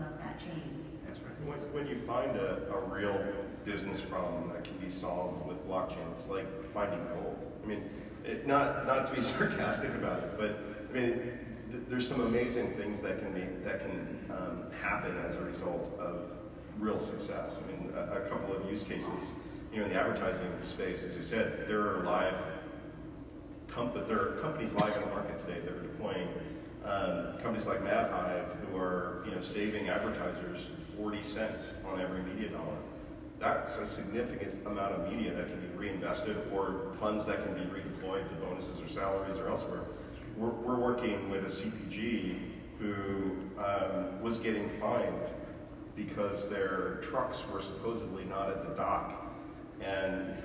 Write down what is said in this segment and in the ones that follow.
up that chain. That's right. When you find a real business problem that can be solved with blockchain, it's like finding gold. I mean, not to be sarcastic about it, but I mean, there's some amazing things that can happen as a result of real success. I mean, a couple of use cases, in the advertising space, as you said, there are companies live in the market today that are deploying companies like MadHive who are saving advertisers 40 cents on every media dollar. That's a significant amount of media that can be reinvested, or funds that can be redeployed to bonuses or salaries or elsewhere. We're working with a CPG who was getting fined because their trucks were supposedly not at the dock, and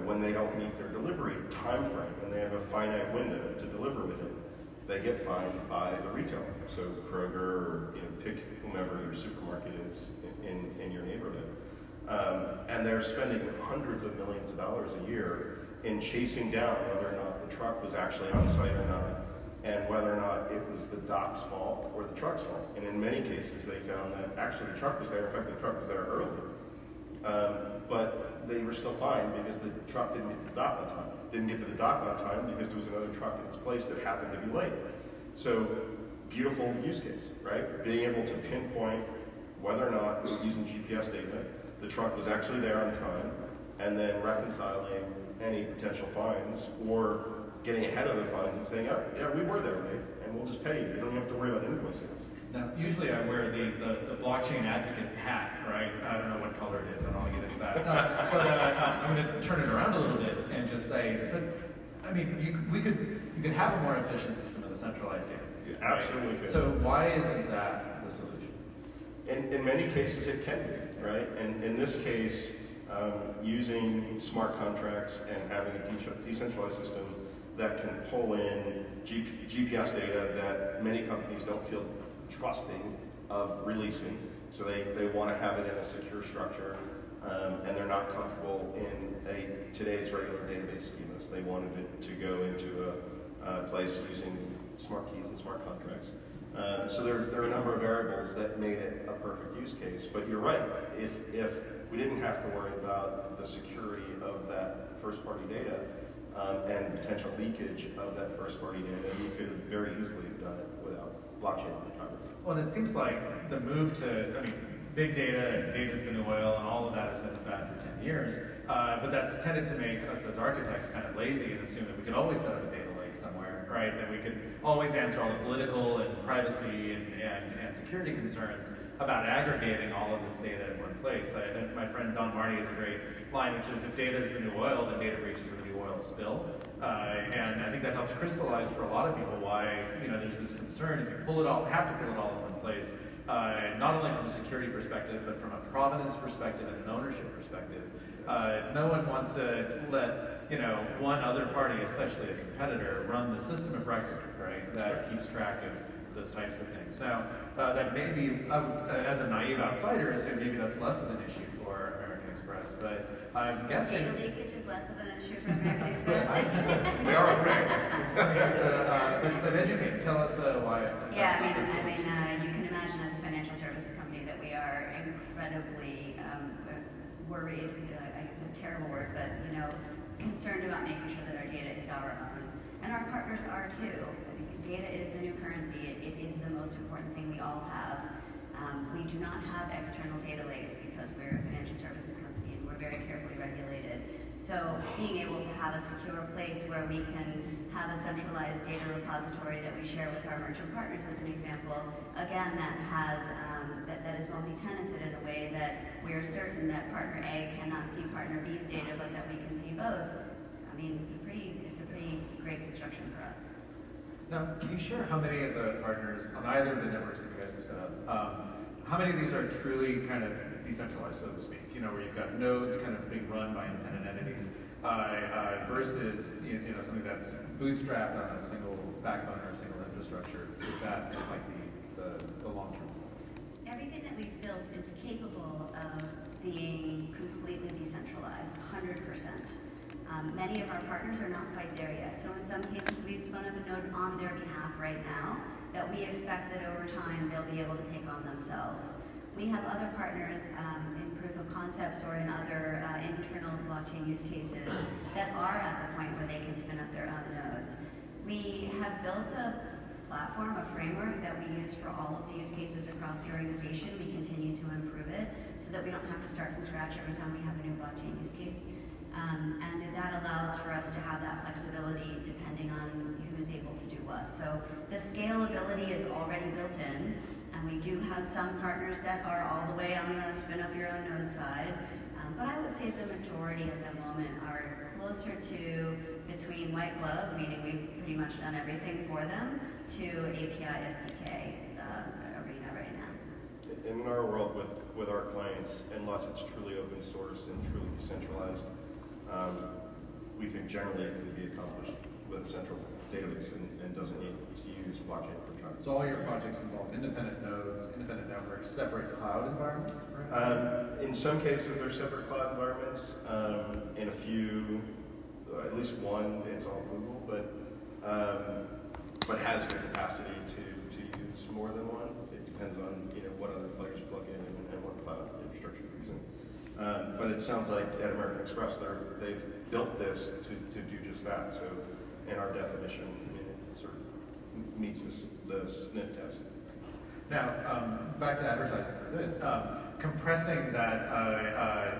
when they don't meet their delivery time frame and they have a finite window to deliver within, they get fined by the retailer. So Kroger, or pick whomever your supermarket is in your neighborhood, and they're spending hundreds of millions of dollars a year in chasing down whether or not the truck was actually on site or not, and whether or not it was the dock's fault or the truck's fault. And in many cases, they found that actually the truck was there. In fact, the truck was there early. But they were still fined because the truck didn't get to the dock on time. Didn't get to the dock on time because there was another truck in its place that happened to be late. So, beautiful use case, right? Being able to pinpoint whether or not, using GPS data, the truck was actually there on time, and then reconciling any potential fines, or getting ahead of the fines and saying, oh, yeah, we were there late, and we'll just pay you. You don't have to worry about invoicing us. Now, usually I wear the blockchain advocate hat, right? I don't know what color it is. I don't want to get into that. But I'm going to turn it around a little bit and just say, but I mean, you could have a more efficient system of the centralized database. Right? Absolutely could. So why isn't that the solution? In many cases, it can be, right? And in this case, using smart contracts and having a decentralized system that can pull in GPS data that many companies don't feel trusting of releasing. So they want to have it in a secure structure, and they're not comfortable in today's regular database schemas. They wanted it to go into a place using smart keys and smart contracts. So there are a number of variables that made it a perfect use case. But you're right, if we didn't have to worry about the security of that first-party data and potential leakage of that first-party data, you could have very easily done it without blockchain cryptography. Well, and it seems like the move to, big data and data's the new oil and all of that has been the fad for 10 years, but that's tended to make us as architects kind of lazy and assume that we could always set up a data lake somewhere, right? That we could always answer all the political and privacy and security concerns about aggregating all of this data in one place. My friend Don Marty has a great line, which is, if data is the new oil, then data breaches are the new oil spill. And I think that helps crystallize for a lot of people why there's this concern. If you have to pull it all in one place, not only from a security perspective, but from a provenance perspective and an ownership perspective. No one wants to let one other party, especially a competitor, run the system of record, right? That keeps track of those types of things. Now, that may be, as a naive outsider, assume maybe that's less of an issue for American Express, but I'm guessing... Data leakage is less of an issue for American Express. We are but educate, tell us why. Yeah, you can imagine as a financial services company that we are incredibly worried, I guess a terrible word, but concerned about making sure that our data is our own. And our partners are too. I think data is the new currency. It is the most important thing we all have. We do not have external data lakes because we're a financial services company and we're very carefully regulated. So being able to have a secure place where we can have a centralized data repository that we share with our merchant partners, as an example, again, that has that is multi-tenanted in a way that we are certain that partner A cannot see partner B's data, but that we can see both. It's a pretty great construction for us. Now, can you share how many of the partners on either of the networks that you guys have set up, how many of these are truly kind of decentralized, so to speak, where you've got nodes kind of being run by independent entities, versus something that's bootstrapped on a single backbone or a single infrastructure? That is like the long-term goal. Everything that we've built is capable of being completely decentralized, 100%. Many of our partners are not quite there yet. So in some cases, we've spun up a node on their behalf right now. that we expect that over time they'll be able to take on themselves. We have other partners in proof of concepts or in other internal blockchain use cases that are at the point where they can spin up their own nodes. We have built a platform, a framework that we use for all of the use cases across the organization. We continue to improve it so that we don't have to start from scratch every time we have a new blockchain use case. And that allows for us to have that flexibility depending on who's able to do what. So the scalability is already built in, and we do have some partners that are all the way on the spin up your own node side. But I would say the majority at the moment are closer to between white glove, meaning we've pretty much done everything for them, to API SDK arena right now. In our world with our clients, unless it's truly open source and truly decentralized, we think generally it can be accomplished with a central database and doesn't need to use blockchain for trying. So all your projects involve independent nodes, independent networks, separate cloud environments, right? In some cases, they're separate cloud environments. In a few, at least one, it's all Google, but has the capacity to use more than one. It depends on what other players plug in and what cloud infrastructure they're using. But it sounds like at American Express, they've built this to do just that. So in our definition, it sort of meets the sniff test. Now, back to advertising for a bit. Compressing that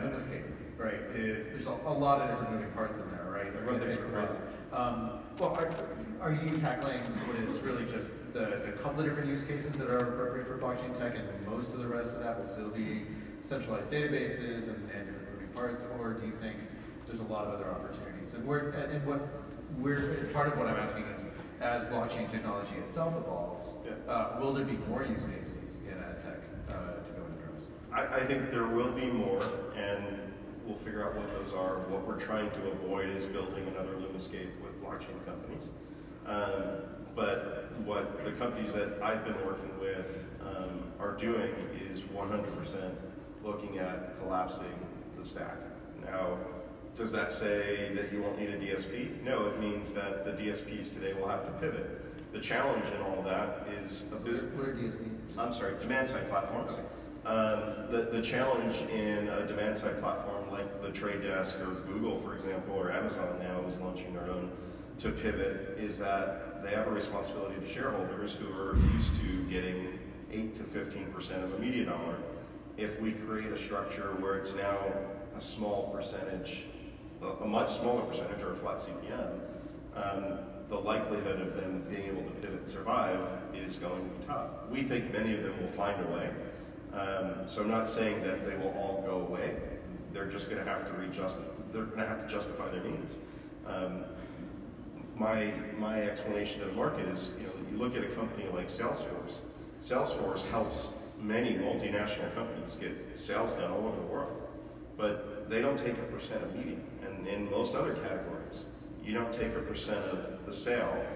Lumascape, right, there's a lot of different moving parts in there, right? Everyone thinks we're crazy. Well, are you tackling what is really just the couple of different use cases that are appropriate for blockchain tech, and most of the rest of that will still be centralized databases and different moving parts, or do you think there's a lot of other opportunities? And part of what I'm asking is, as blockchain technology itself evolves, will there be more use cases in ad tech to go and address? I think there will be more, and we'll figure out what those are. What we're trying to avoid is building another Lumascape with blockchain companies. But what the companies that I've been working with are doing is 100% looking at collapsing the stack. Now, does that say that you won't need a DSP? No, it means that the DSPs today will have to pivot. The challenge in all of that is What are DSPs? I'm sorry, demand-side platforms. The challenge in a demand-side platform like the Trade Desk or Google, for example, or Amazon now is launching their own to pivot, is that they have a responsibility to shareholders who are used to getting 8 to 15% of a media dollar. If we create a structure where it's now a small percentage, a much smaller percentage, or a flat CPM, the likelihood of them being able to pivot and survive is going to be tough. We think many of them will find a way. So I'm not saying that they will all go away. They're just going to have to they're going to have to justify their needs. My explanation to the market is, you look at a company like Salesforce. Salesforce helps many multinational companies get sales done all over the world, but they don't take a percent of media. And in most other categories, you don't take a percent of the sale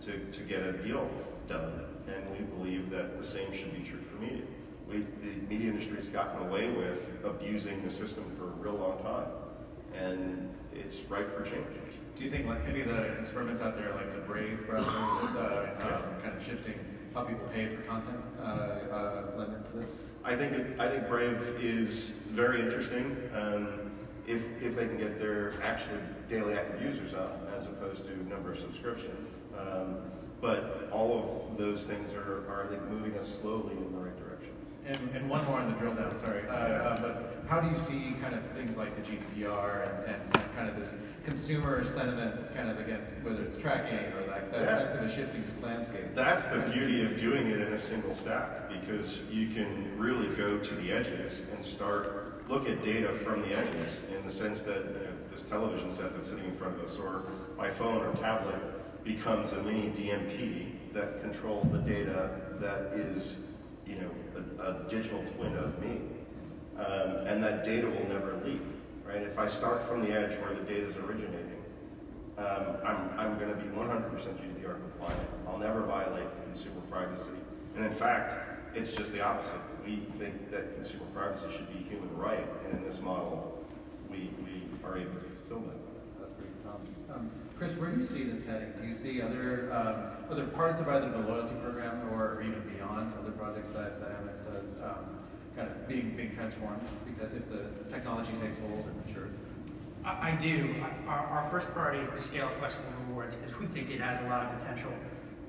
to get a deal done. And we believe that the same should be true for media. The media industry has gotten away with abusing the system for a real long time, and it's ripe for change. Do you think like any of the experiments out there, like the Brave browser, kind of shifting how people pay for content, lend into this? I think Brave is very interesting. If they can get their actual daily active users up as opposed to number of subscriptions. But all of those things are I think, moving us slowly in the right direction. And one more on the drill down, sorry. But how do you see kind of things like the GDPR and kind of this consumer sentiment kind of against whether it's tracking or like that sense of a shifting landscape? That's the beauty of doing it in a single stack, because you can really go to the edges and look at data from the edges, in the sense that this television set that's sitting in front of us, or my phone or tablet, becomes a mini DMP that controls the data that is, a digital twin of me. And that data will never leak, right? If I start from the edge where the data is originating, I'm going to be 100% GDPR compliant. I'll never violate consumer privacy. And in fact, it's just the opposite. We think that consumer privacy should be a human right, and in this model, we are able to fulfill that. That's pretty common. Chris, where do you see this heading? Do you see other parts of either the loyalty program or even beyond other projects that Amex does kind of being transformed because if the technology takes hold and matures? I do. Our first priority is to scale flexible rewards because we think it has a lot of potential.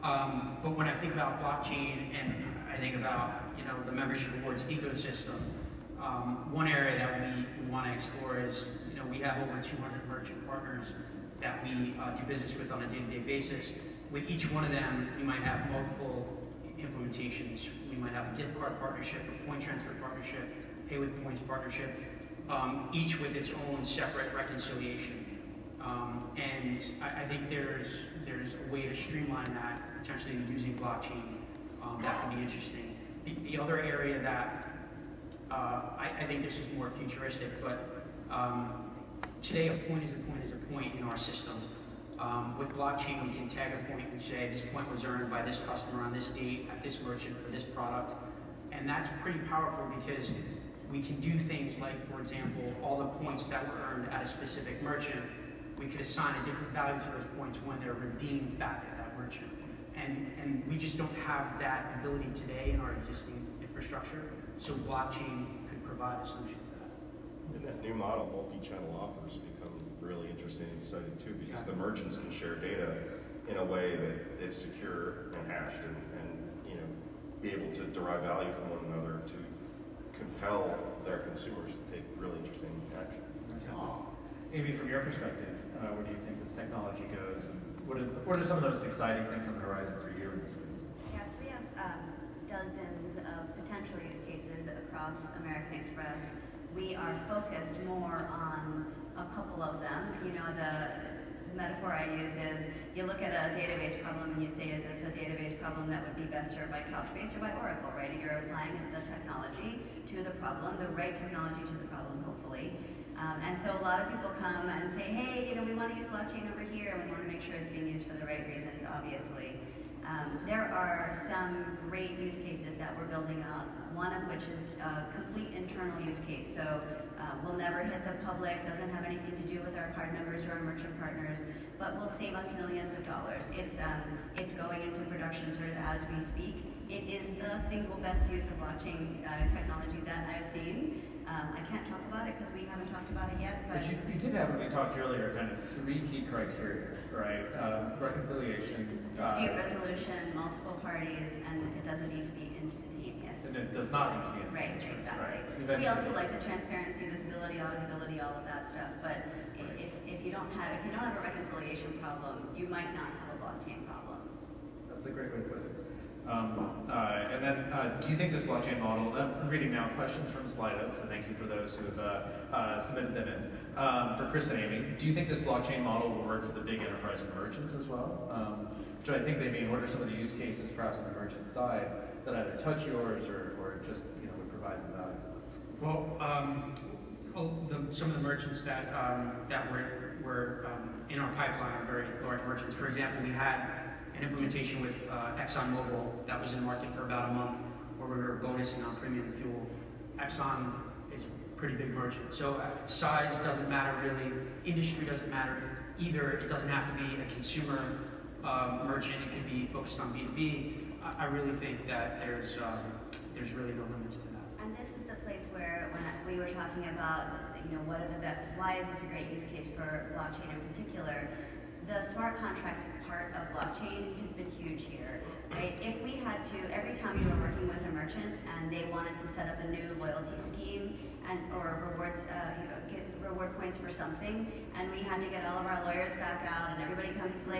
But when I think about blockchain and I think about the membership rewards ecosystem, one area that we want to explore is we have over 200 merchant partners that we do business with on a day-to-day basis. With each one of them, we might have multiple implementations. We might have a gift card partnership, a point transfer partnership, pay with points partnership, each with its own separate reconciliation. And I think there's a way to streamline that, potentially using blockchain, that can be interesting. The other area that I think this is more futuristic, but today a point is a point is a point in our system. With blockchain, we can tag a point and say this point was earned by this customer on this date at this merchant for this product. And that's pretty powerful because we can do things like, for example, all the points that were earned at a specific merchant, we could assign a different value to those points when they're redeemed back at that merchant. And we just don't have that ability today in our existing infrastructure. So blockchain could provide a solution to that. And that new model, multi-channel offers, become really interesting and exciting too, because the merchants can share data in a way that it's secure and hashed, and be able to derive value from one another to compel their consumers to take really interesting action. Amy, from your perspective, where do you think this technology goes, and what are some of the most exciting things on the horizon for you in this space? Yes, we have dozens of potential use cases across American Express. We are focused more on a couple of them. The metaphor I use is you look at a database problem and you say, is this a database problem that would be best served by Couchbase or by Oracle, right? You're applying the technology to the problem, the right technology to the problem, hopefully. And so a lot of people come and say, hey, we want to use blockchain over here, and we want to make sure it's being used for the right reasons, obviously. There are some great use cases that we're building up, one of which is a complete internal use case. So we'll never hit the public, doesn't have anything to do with our card members or our merchant partners, but will save us millions of dollars. It's going into production sort of as we speak. It is the single best use of blockchain technology that I've seen. I can't talk about it because we haven't talked about it yet. But you did have, when we talked earlier, kind of 3 key criteria, right? Reconciliation. Dispute resolution, multiple parties, and it doesn't need to be instantaneous. And it does not need to be instantaneous. Right, exactly. Right? We also like the transparency, visibility, auditability, all of that stuff. But if you don't have a reconciliation problem, you might not have a blockchain problem. That's a great way to put it. And then, do you think this blockchain model, I'm reading now questions from Slido, so thank you for those who have submitted them in. For Chris and Amy, do you think this blockchain model will work for the big enterprise merchants as well? Which I think they mean, what are some of the use cases perhaps on the merchant side that either touch yours or just would provide them value? Well, some of the merchants that were in our pipeline are very large merchants. For example, we had an implementation with ExxonMobil that was in market for about a month, where we were bonusing on premium fuel. Exxon is a pretty big merchant, so size doesn't matter really. Industry doesn't matter either. It doesn't have to be a consumer merchant. It could be focused on B2B. I really think that there's really no limits to that. And this is the place where when we were talking about what are the best, why is this a great use case for blockchain in particular? The smart contracts part of blockchain has been huge here, right? If we had to, every time we were working with a merchant and they wanted to set up a new loyalty scheme or rewards, get reward points for something, and we had to get all of our lawyers back out and everybody comes, we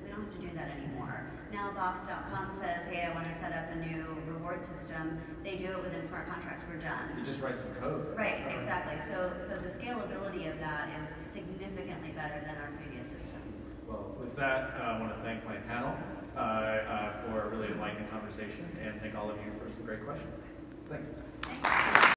don't have to do that anymore. Now Box.com says, hey, I want to set up a new reward system. They do it within smart contracts, we're done. You just write some code. Right, exactly. So the scalability of that is significantly better than our previous system. Well, with that, I want to thank my panel for a really enlightening conversation, and thank all of you for some great questions. Thanks. Thanks.